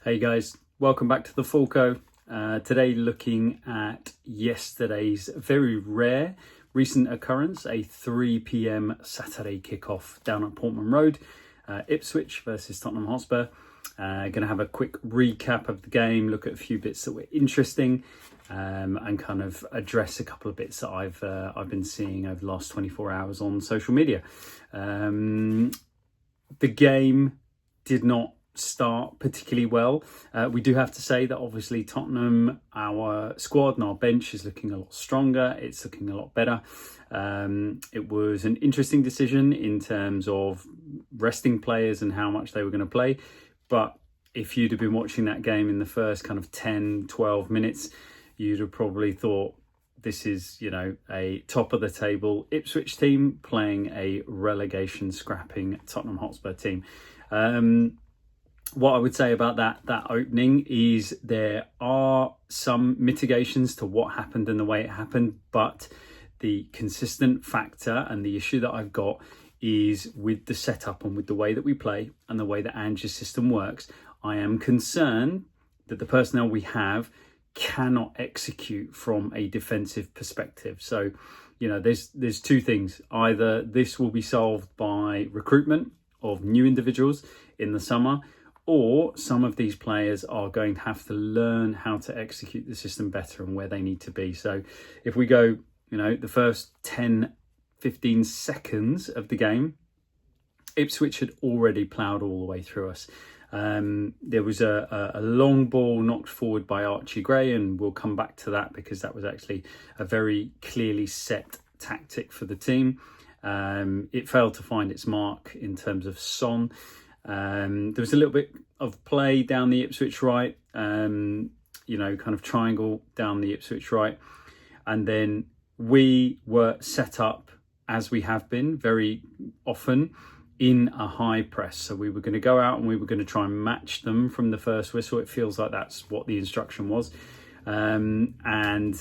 Hey guys, welcome back to the Falco. Today looking at yesterday's very rare recent occurrence, a 3 p.m. Saturday kickoff down at Portman Road, Ipswich versus Tottenham Hotspur. Going to have a quick recap of the game, look at a few bits that were interesting, and kind of address a couple of bits that I've been seeing over the last 24 hours on social media. The game did not start particularly well. We do have to say that obviously Tottenham, our squad and our bench is looking a lot stronger. It's looking a lot better. It was an interesting decision in terms of resting players and how much they were going to play. But if you'd have been watching that game in the first kind of 10, 12 minutes, you'd have probably thought this is, a top of the table Ipswich team playing a relegation scrapping Tottenham Hotspur team. What I would say about that opening is there are some mitigations to what happened and the way it happened, but the consistent factor and the issue that I've got is with the setup and with the way that we play and the way that Ange's system works. I am concerned that the personnel we have cannot execute from a defensive perspective. So, there's two things. Either this will be solved by recruitment of new individuals in the summer, or some of these players are going to have to learn how to execute the system better and where they need to be. So if we go, the first 10, 15 seconds of the game, Ipswich had already ploughed all the way through us. There was a long ball knocked forward by Archie Gray, and we'll come back to that because that was actually a very clearly set tactic for the team. It failed to find its mark in terms of Son. There was a little bit of play down the Ipswich right, kind of triangle down the Ipswich right. And then we were set up, as we have been very often, in a high press. So we were going to go out and we were going to try and match them from the first whistle. It feels like that's what the instruction was. And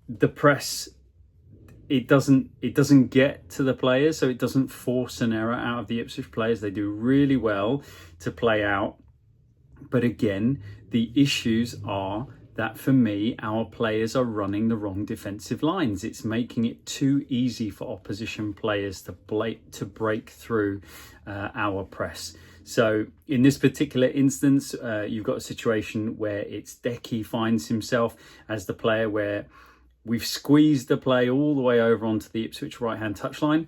the press, it doesn't get to the players, so it doesn't force an error out of the Ipswich players. They do really well to play out. But again, the issues are that for me, our players are running the wrong defensive lines. It's making it too easy for opposition players to break through our press. So in this particular instance, you've got a situation where it's Decky finds himself as the player where we've squeezed the play all the way over onto the Ipswich right-hand touchline.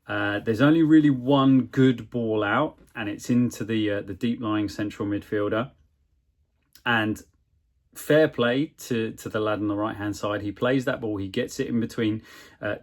There's only really one good ball out, and it's into the deep-lying central midfielder. And fair play to the lad on the right-hand side. He plays that ball. He gets it in between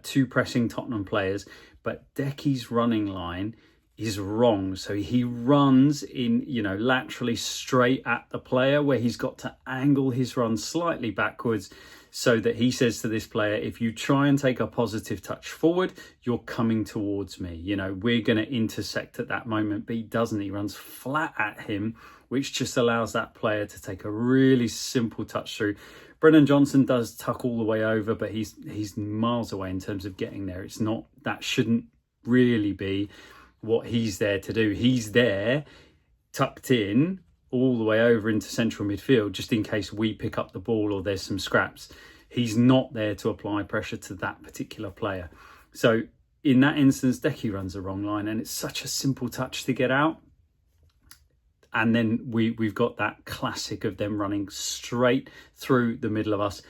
two pressing Tottenham players. But Decky's running line is wrong. So he runs in, laterally straight at the player, where he's got to angle his run slightly backwards, so that he says to this player, if you try and take a positive touch forward, you're coming towards me. We're going to intersect at that moment, but he doesn't. He runs flat at him, which just allows that player to take a really simple touch through. Brennan Johnson does tuck all the way over, but he's miles away in terms of getting there. That shouldn't really be what he's there to do. He's there tucked in all the way over into central midfield, just in case we pick up the ball or there's some scraps. He's not there to apply pressure to that particular player. So in that instance, Decky runs the wrong line, and it's such a simple touch to get out. And then we've got that classic of them running straight through the middle of us.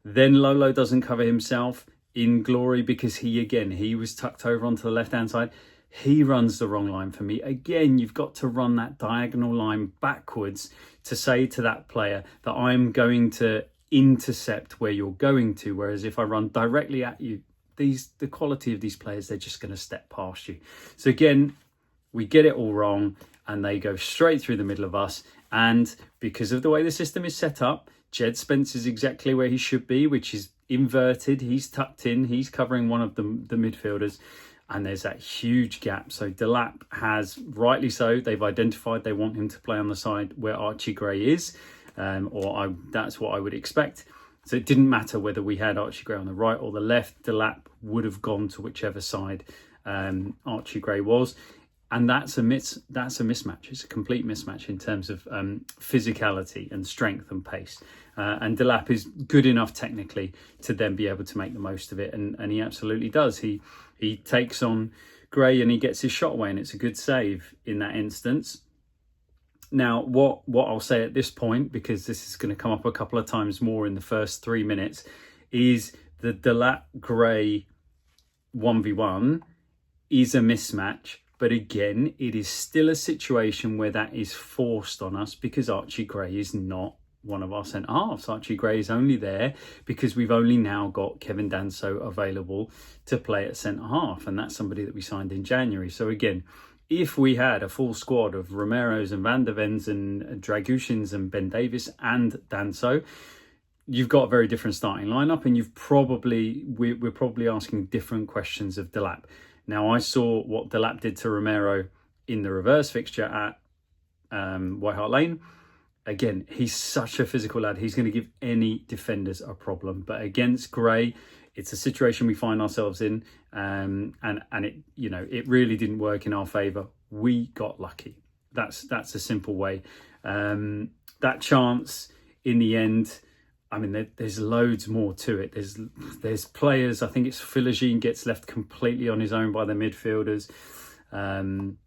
Then Lolo doesn't cover himself in glory because he was tucked over onto the left-hand side. He runs the wrong line for me. Again, you've got to run that diagonal line backwards to say to that player that I'm going to intercept where you're going to. Whereas if I run directly at you, the quality of these players, they're just going to step past you. So again, we get it all wrong and they go straight through the middle of us. And because of the way the system is set up, Jed Spence is exactly where he should be, which is inverted. He's tucked in. He's covering one of the midfielders. And there's that huge gap. So Delap has, rightly so, they've identified they want him to play on the side where Archie Gray is, that's what I would expect. So it didn't matter whether we had Archie Gray on the right or the left. Delap would have gone to whichever side Archie Gray was. And that's a mismatch. It's a complete mismatch in terms of physicality and strength and pace. And Delap is good enough technically to then be able to make the most of it, and he absolutely does. He takes on Gray and he gets his shot away, and it's a good save in that instance. Now, what I'll say at this point, because this is going to come up a couple of times more in the first 3 minutes, is the Delap Gray 1v1 is a mismatch. But again, it is still a situation where that is forced on us because Archie Gray is not one of our centre halves. Archie Gray is only there because we've only now got Kevin Danso available to play at centre half, and that's somebody that we signed in January. So again, if we had a full squad of Romeros and Van der Vens and Dragushins and Ben Davis and Danso, you've got a very different starting lineup, and we're probably asking different questions of Delap. Now, I saw what Delap did to Romero in the reverse fixture at White Hart Lane. Again, he's such a physical lad. He's going to give any defenders a problem. But against Gray, it's a situation we find ourselves in, and it really didn't work in our favour. We got lucky. That's a simple way. That chance in the end, I mean, there's loads more to it. There's players. I think it's Philogene gets left completely on his own by the midfielders, and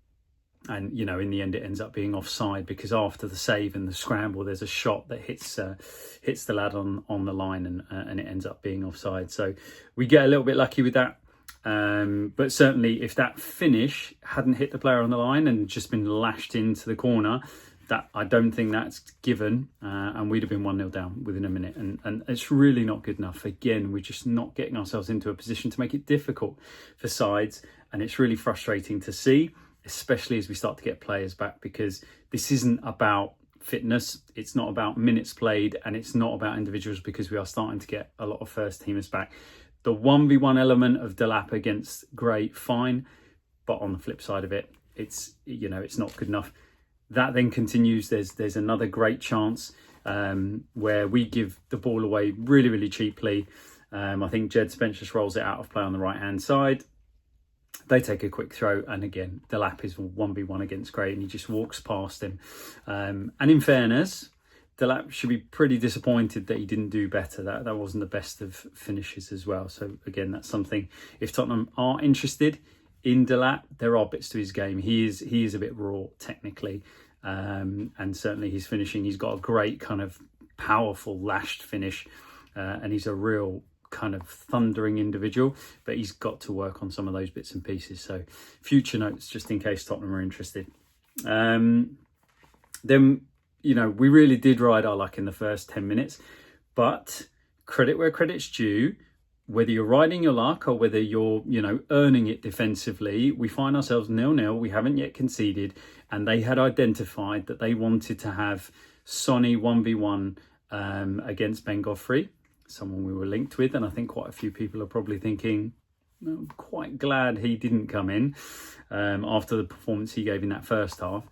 in the end it ends up being offside because after the save and the scramble, there's a shot that hits the lad on the line, and it ends up being offside. So we get a little bit lucky with that. But certainly, if that finish hadn't hit the player on the line and just been lashed into the corner, that I don't think that's given, and we'd have been 1-0 down within a minute, and it's really not good enough. Again, we're just not getting ourselves into a position to make it difficult for sides, and it's really frustrating to see, especially as we start to get players back, because this isn't about fitness, it's not about minutes played, and it's not about individuals, because we are starting to get a lot of first teamers back. The 1v1 element of Delap against Gray, fine, but on the flip side of it, it's not good enough. That then continues. There's another great chance where we give the ball away really, really cheaply. I think Jed Spence just rolls it out of play on the right-hand side. They take a quick throw, and again, Delap is 1v1 against Gray, and he just walks past him. And in fairness, Delap should be pretty disappointed that he didn't do better. That wasn't the best of finishes as well. So again, that's something, if Tottenham are interested in Delap, there are bits to his game. He is a bit raw technically, and certainly his finishing. He's got a great kind of powerful lashed finish, and he's a real kind of thundering individual. But he's got to work on some of those bits and pieces. So future notes, just in case Tottenham are interested. Then we really did ride our luck in the first 10 minutes, but credit where credit's due. Whether you're riding your luck or whether you're, earning it defensively, we find ourselves 0-0. We haven't yet conceded, and they had identified that they wanted to have Sonny 1v1 against Ben Godfrey, someone we were linked with, and I think quite a few people are probably thinking, I'm quite glad he didn't come in after the performance he gave in that first half.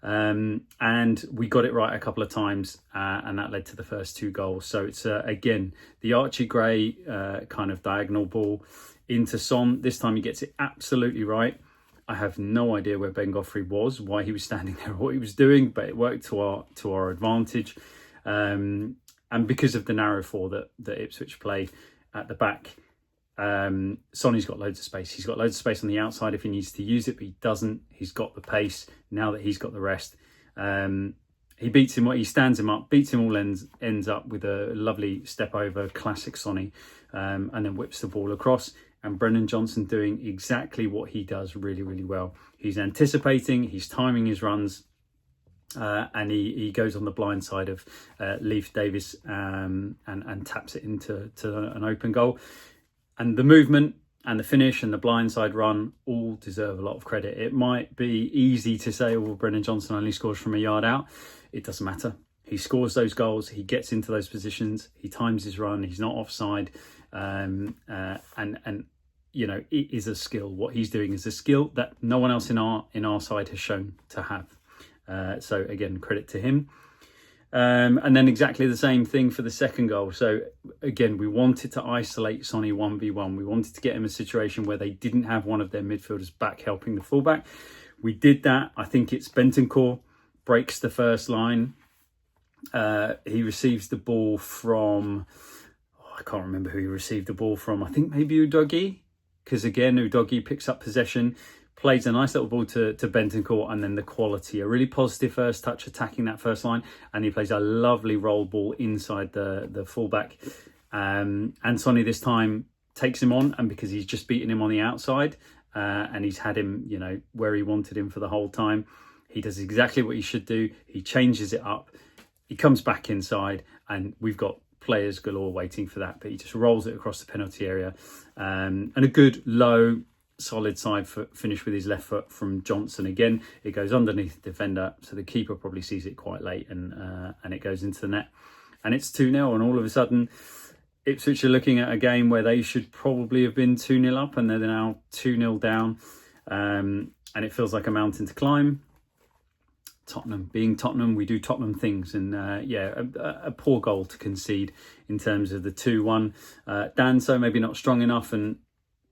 And we got it right a couple of times, and that led to the first 2 goals. So it's again the Archie Gray kind of diagonal ball into Son. This time he gets it absolutely right. I have no idea where Ben Godfrey was, why he was standing there, what he was doing, but it worked to our advantage. And because of the narrow 4 that Ipswich play at the back, Sonny's got loads of space. He's got loads of space on the outside if he needs to use it, but he doesn't. He's got the pace now that he's got the rest. He beats him, he stands him up, beats him all ends up with a lovely step over, classic Sonny, and then whips the ball across. And Brennan Johnson doing exactly what he does really, really well. He's anticipating, he's timing his runs, and he goes on the blind side of Leif Davis and taps it into an open goal. And the movement and the finish and the blindside run all deserve a lot of credit. It might be easy to say, well, Brennan Johnson only scores from a yard out. It doesn't matter. He scores those goals. He gets into those positions. He times his run. He's not offside. And it is a skill. What he's doing is a skill that no one else in our side has shown to have. So again, credit to him. And then exactly the same thing for the second goal. So again, we wanted to isolate Sonny 1v1. We wanted to get him a situation where they didn't have one of their midfielders back helping the fullback. We did that. I think it's Bentancur breaks the first line. He receives the ball from, I can't remember who he received the ball from. I think maybe Udogie, because again, Udogie picks up possession, plays a nice little ball to Bentancur, and then the quality, a really positive first touch attacking that first line, and he plays a lovely roll ball inside the fullback. And Sonny this time takes him on, and because he's just beaten him on the outside, and he's had him, where he wanted him for the whole time, he does exactly what he should do. He changes it up. He comes back inside, and we've got players galore waiting for that, but he just rolls it across the penalty area. And a good, low, solid side foot finish with his left foot from Johnson. Again, it goes underneath the defender, so the keeper probably sees it quite late, and it goes into the net. And it's 2-0, and all of a sudden, Ipswich are looking at a game where they should probably have been 2-0 up, and they're now 2-0 down. And it feels like a mountain to climb. Tottenham, being Tottenham, we do Tottenham things, and a poor goal to concede in terms of the 2-1. Danso maybe not strong enough, and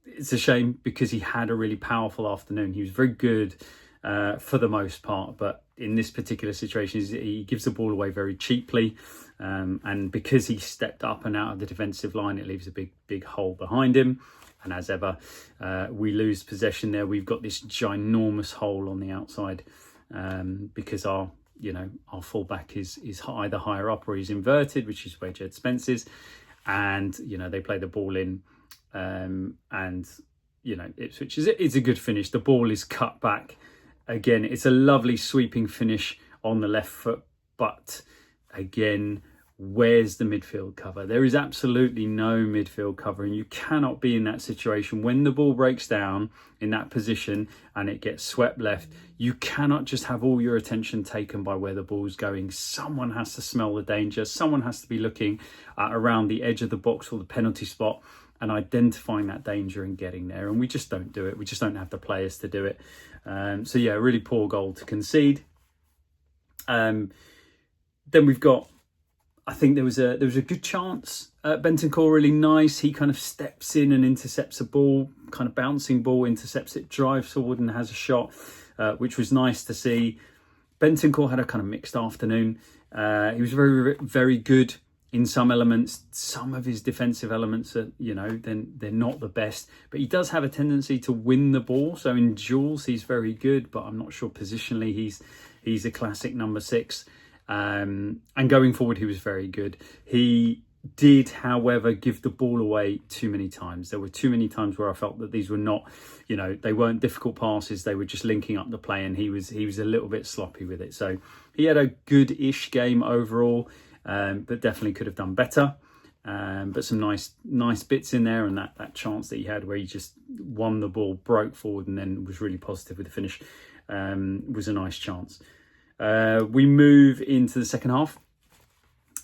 it's a shame because he had a really powerful afternoon. He was very good for the most part, but in this particular situation, he gives the ball away very cheaply, and because he stepped up and out of the defensive line, it leaves a big hole behind him. And as ever, we lose possession there. We've got this ginormous hole on the outside. Because our fullback is either higher up or he's inverted, which is where Jed Spence is, and they play the ball in, Ipswich is a good finish. The ball is cut back again. It's a lovely sweeping finish on the left foot, but again, where's the midfield cover? There is absolutely no midfield cover, and you cannot be in that situation when the ball breaks down in that position and it gets swept left. You cannot just have all your attention taken by where the ball's going. Someone has to smell the danger. Someone has to be looking around the edge of the box or the penalty spot and identifying that danger and getting there. And we just don't do it. We just don't have the players to do it. A really poor goal to concede. Then we've got, I think there was a good chance. Bentancur really nice. He kind of steps in and intercepts a ball, kind of bouncing ball, intercepts it, drives forward and has a shot, which was nice to see. Bentancur had a kind of mixed afternoon. He was very, very good in some elements. Some of his defensive elements are, they're not the best, but he does have a tendency to win the ball. So in duels, he's very good, but I'm not sure positionally he's a classic number 6. And going forward, he was very good. He did, however, give the ball away too many times. There were too many times where I felt that these were not, they weren't difficult passes. They were just linking up the play, and he was a little bit sloppy with it. So he had a good-ish game overall, but definitely could have done better. But some nice bits in there, and that chance that he had where he just won the ball, broke forward, and then was really positive with the finish was a nice chance. We move into the second half,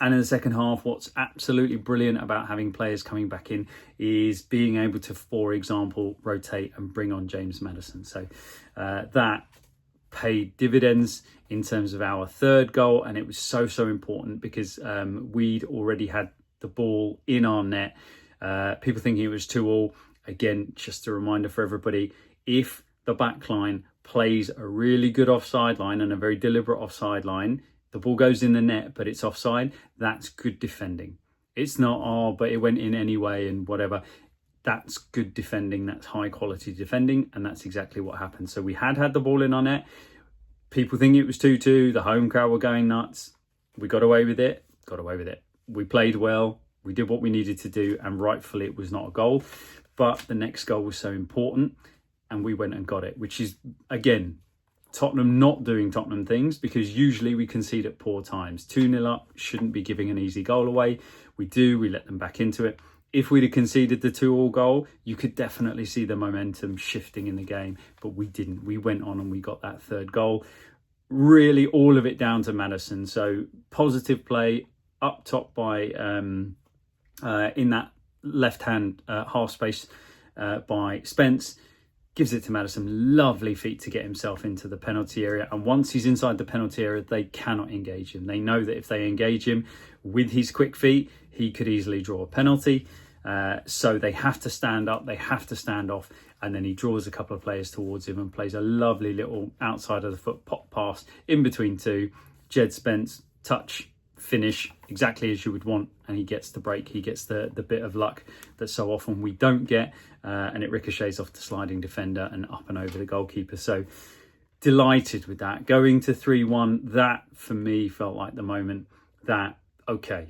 and in the second half, what's absolutely brilliant about having players coming back in is being able to, for example, rotate and bring on James Maddison. So that paid dividends in terms of our third goal, and it was so important because we'd already had the ball in our net. People thinking it was 2-2. Again, just a reminder for everybody, if the back line plays a really good offside line and a very deliberate offside line, the ball goes in the net, but it's offside, that's good defending. It's not, but it went in anyway and whatever. That's good defending. That's high quality defending. And that's exactly what happened. So we had the ball in our net. People thinking it was 2-2. The home crowd were going nuts. We got away with it. We played well. We did what we needed to do. And rightfully, it was not a goal. But the next goal was so important. And we went and got it, which is, again, Tottenham not doing Tottenham things, because usually we concede at poor times. 2-0 up, shouldn't be giving an easy goal away. We let them back into it. If we'd have conceded the 2-2 goal, you could definitely see the momentum shifting in the game, but we didn't. We went on and we got that third goal. Really all of it down to Maddison. So positive play up top by in that left-hand half space by Spence. Gives it to Maddison. Lovely feat to get himself into the penalty area. And once he's inside the penalty area, they cannot engage him. They know that if they engage him with his quick feet, he could easily draw a penalty. So they have to stand up. They have to stand off. and then he draws a couple of players towards him and plays a lovely little outside of the foot pop pass in between two. Jed Spence, touch, finish, exactly as you would want, and he gets the break. He gets the bit of luck that so often we don't get, and it ricochets off the sliding defender and up and over the goalkeeper. So delighted with that. Going to 3-1, that for me felt like the moment that, okay,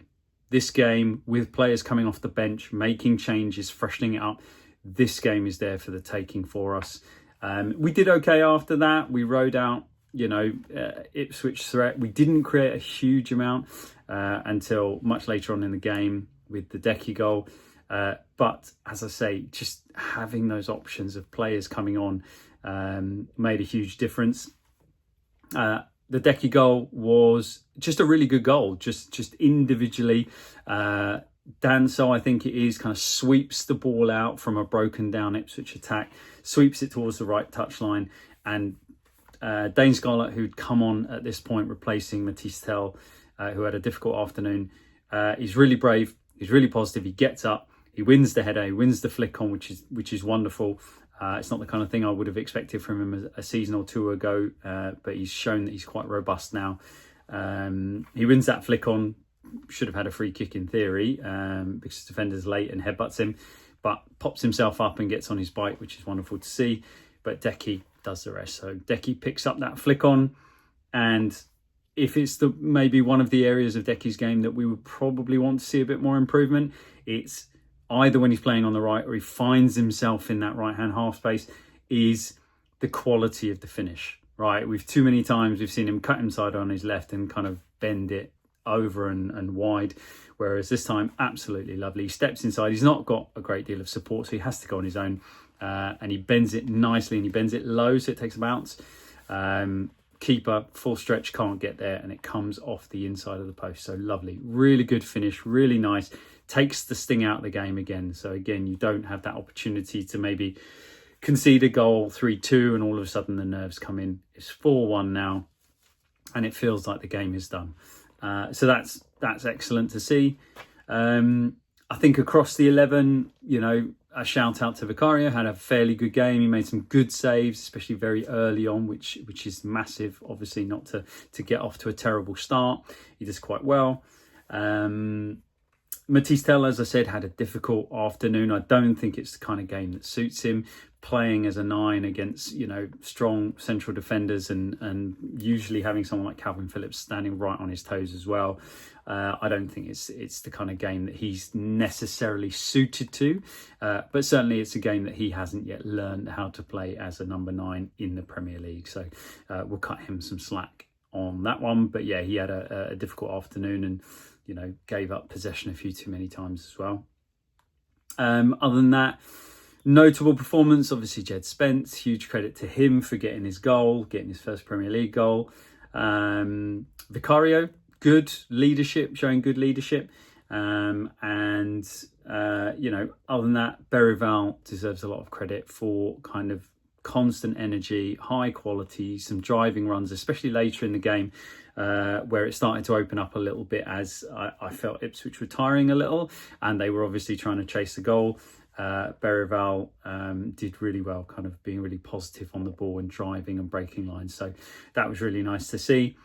this game with players coming off the bench, making changes, freshening it up, this game is there for the taking for us. We did okay after that. We rode out, Ipswich threat. We didn't create a huge amount until much later on in the game with the Decky goal. But as I say, just having those options of players coming on made a huge difference. The Decky goal was just a really good goal, just individually. Danso, I think it is, kind of sweeps the ball out from a broken down Ipswich attack, sweeps it towards the right touchline, and Dane Scarlett, who'd come on at this point replacing Matisse Tell, who had a difficult afternoon, he's really brave, he's really positive, he gets up, he wins the header, he wins the flick on, which is wonderful. It's not the kind of thing I would have expected from him a season or two ago, but he's shown that he's quite robust now. He wins that flick on, should have had a free kick in theory, because the defender's late and headbutts him, but pops himself up and gets on his bike, which is wonderful to see. But Decky does the rest. So Decky picks up that flick on, and if it's maybe one of the areas of Decky's game that we would probably want to see a bit more improvement, it's either when he's playing on the right or he finds himself in that right-hand half space, is the quality of the finish, right? Too many times we've seen him cut inside on his left and kind of bend it over and wide, whereas this time, absolutely lovely. He steps inside. He's not got a great deal of support, so he has to go on his own, and he bends it nicely, and he bends it low, so it takes a bounce. Keeper, full stretch, can't get there, and it comes off the inside of the post. So lovely, really good finish, really nice. Takes the sting out of the game again. So again, you don't have that opportunity to maybe concede a goal 3-2 and all of a sudden the nerves come in. It's 4-1 now, and it feels like the game is done. So that's excellent to see. I think across the 11, a shout out to Vicario, had a fairly good game. He made some good saves, especially very early on, which is massive, obviously, not to get off to a terrible start. He does quite well. Matisse Tell, as I said, had a difficult afternoon. I don't think it's the kind of game that suits him. Playing as a 9 against, strong central defenders and usually having someone like Calvin Phillips standing right on his toes as well. I don't think it's the kind of game that he's necessarily suited to, but certainly it's a game that he hasn't yet learned how to play as a number 9 in the Premier League. So we'll cut him some slack on that one. But yeah, he had a difficult afternoon and, gave up possession a few too many times as well. Other than that, notable performance, obviously Jed Spence, huge credit to him for getting his first Premier League goal. Vicario, good leadership, showing good leadership. Other than that, Berrival deserves a lot of credit for kind of constant energy, high quality, some driving runs, especially later in the game, where it started to open up a little bit as I felt Ipswich were tiring a little, and they were obviously trying to chase the goal. Berrival did really well, kind of being really positive on the ball and driving and breaking lines. So that was really nice to see.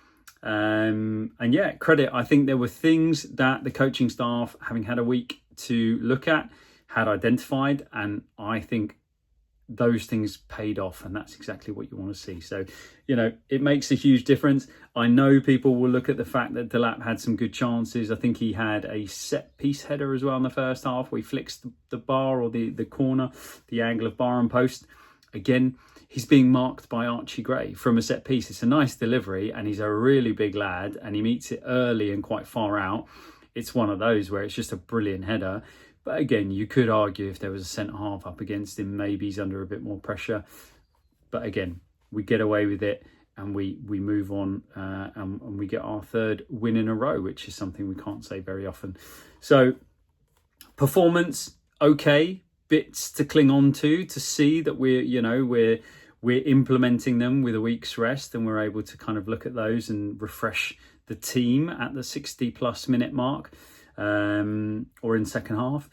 And yeah, credit. I think there were things that the coaching staff, having had a week to look at, had identified, and I think those things paid off, and that's exactly what you want to see. So, it makes a huge difference. I know people will look at the fact that Delap had some good chances. I think he had a set piece header as well in the first half, where he flicks the bar or the corner, the angle of bar and post. Again, he's being marked by Archie Gray from a set piece. It's a nice delivery, and he's a really big lad, and he meets it early and quite far out. It's one of those where it's just a brilliant header. But again, you could argue if there was a centre-half up against him, maybe he's under a bit more pressure. But again, we get away with it, and we move on, and we get our third win in a row, which is something we can't say very often. So, performance, okay. Bits to cling on to see that we're implementing them with a week's rest, and we're able to kind of look at those and refresh the team at the 60-plus minute mark. Or in second half,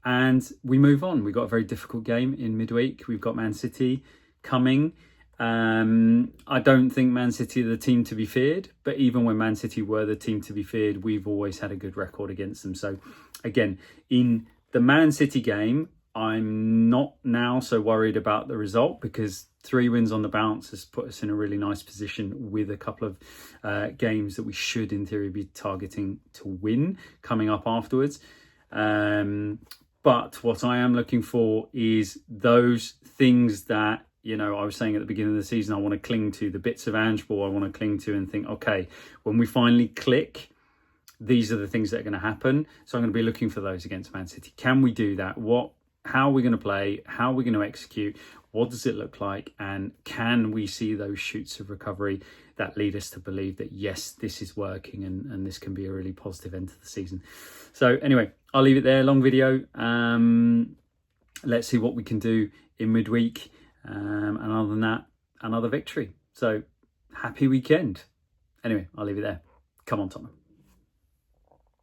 and we move on. We've got a very difficult game in midweek. We've got Man City coming. I don't think Man City are the team to be feared, but even when Man City were the team to be feared, we've always had a good record against them. So again, in the Man City game, I'm not now so worried about the result, because 3 wins on the bounce has put us in a really nice position with a couple of games that we should in theory be targeting to win coming up afterwards. But what I am looking for is those things that, I was saying at the beginning of the season, I want to cling to, the bits of Ange ball I want to cling to and think, okay, when we finally click, these are the things that are going to happen. So I'm going to be looking for those against Man City. Can we do that? How are we going to play? How are we going to execute? What does it look like? And can we see those shoots of recovery that lead us to believe that, yes, this is working and this can be a really positive end to the season? So anyway, I'll leave it there. Long video. Let's see what we can do in midweek. And other than that, another victory. So happy weekend. Anyway, I'll leave it there. Come on, Tottenham.